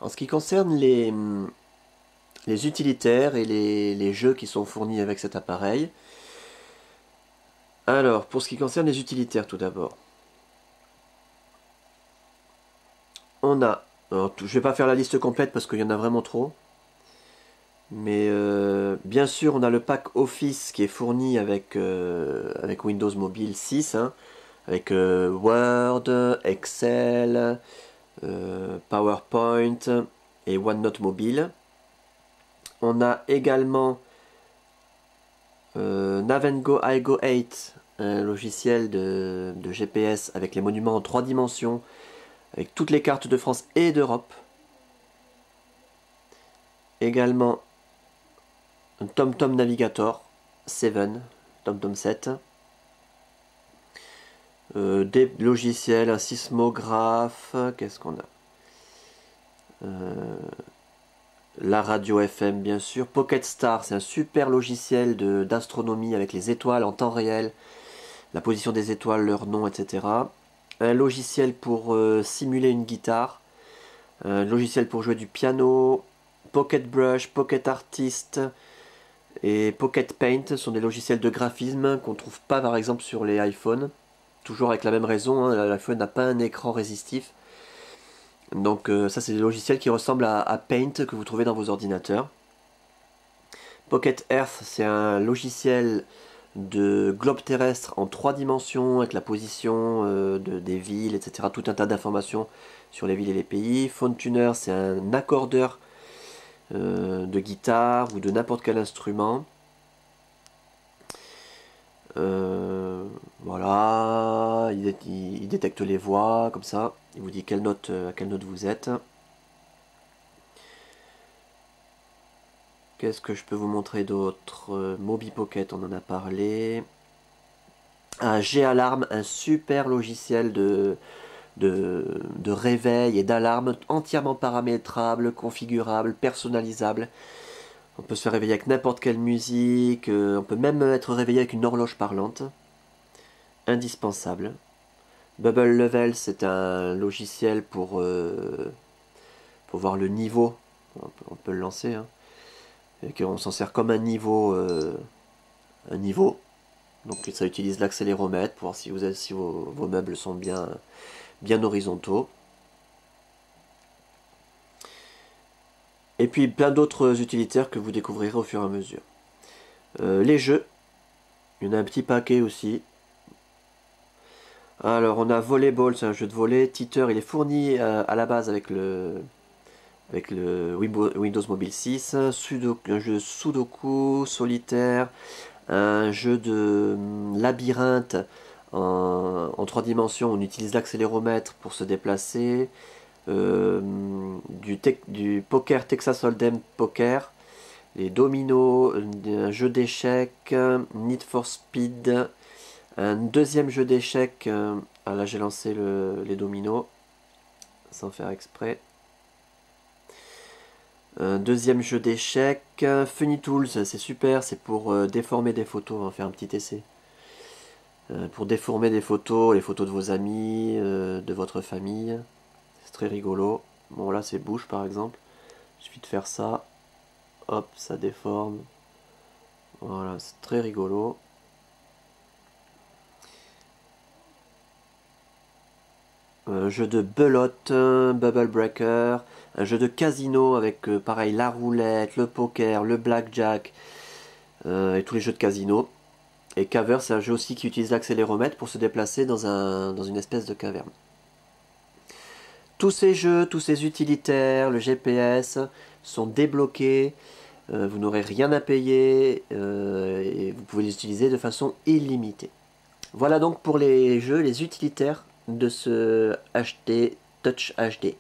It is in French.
En ce qui concerne les utilitaires et les jeux qui sont fournis avec cet appareil, alors pour ce qui concerne les utilitaires tout d'abord, on a, alors, je vais pas faire la liste complète parce qu'il y en a vraiment trop, mais bien sûr on a le pack Office qui est fourni avec Windows Mobile 6, hein, avec Word, Excel, PowerPoint et OneNote Mobile. On a également Navengo iGo 8, un logiciel de GPS avec les monuments en 3 dimensions, avec toutes les cartes de France et d'Europe. Également un TomTom Navigator 7, TomTom 7. Des logiciels, un sismographe, qu'est-ce qu'on a, la radio FM bien sûr, Pocket Star, c'est un super logiciel d'astronomie avec les étoiles en temps réel, la position des étoiles, leur nom, etc. Un logiciel pour simuler une guitare, un logiciel pour jouer du piano, Pocket Brush, Pocket Artist et Pocket Paint sont des logiciels de graphisme qu'on ne trouve pas par exemple sur les iPhones. Toujours avec la même raison, hein, l'iPhone n'a pas un écran résistif. Donc ça c'est des logiciels qui ressemblent à Paint que vous trouvez dans vos ordinateurs. Pocket Earth, c'est un logiciel de globe terrestre en 3 dimensions avec la position des villes, etc. Tout un tas d'informations sur les villes et les pays. Phone Tuner, c'est un accordeur de guitare ou de n'importe quel instrument. Voilà, il détecte les voix comme ça, il vous dit à quelle note vous êtes. Qu'est-ce que je peux vous montrer d'autre? Mobi Pocket, on en a parlé. Un G-Alarm, un super logiciel de réveil et d'alarme entièrement paramétrable, configurable, personnalisable. On peut se faire réveiller avec n'importe quelle musique, on peut même être réveillé avec une horloge parlante. Indispensable. Bubble Level, c'est un logiciel pour voir le niveau. On peut le lancer, hein. Et on s'en sert comme un niveau. Donc ça utilise l'accéléromètre pour voir si vos meubles sont bien horizontaux. Et puis plein d'autres utilitaires que vous découvrirez au fur et à mesure. Les jeux, il y en a un petit paquet aussi. Alors on a Volleyball, c'est un jeu de volley. Teeter, il est fourni à la base avec le Windows Mobile 6. Un jeu Sudoku, solitaire. Un jeu de labyrinthe en 3 dimensions. On utilise l'accéléromètre pour se déplacer. Du poker Texas Hold'em Poker, les dominos, un jeu d'échecs, Need for Speed, un deuxième jeu d'échecs. Ah là j'ai lancé les dominos sans faire exprès. Un deuxième jeu d'échecs, Funny Tools, c'est super, c'est pour déformer des photos. On va faire un petit essai. Pour déformer des photos, les photos de vos amis, de votre famille. C'est très rigolo. Bon là c'est bouche par exemple. Il suffit de faire ça. Hop, ça déforme. Voilà, c'est très rigolo. Un jeu de belote, Bubble Breaker. Un jeu de casino avec pareil la roulette, le poker, le blackjack et tous les jeux de casino. Et Caver, c'est un jeu aussi qui utilise l'accéléromètre pour se déplacer dans une espèce de caverne. Tous ces jeux, tous ces utilitaires, le GPS sont débloqués. Vous n'aurez rien à payer et vous pouvez les utiliser de façon illimitée. Voilà donc pour les jeux, les utilitaires de ce HD Touch HD.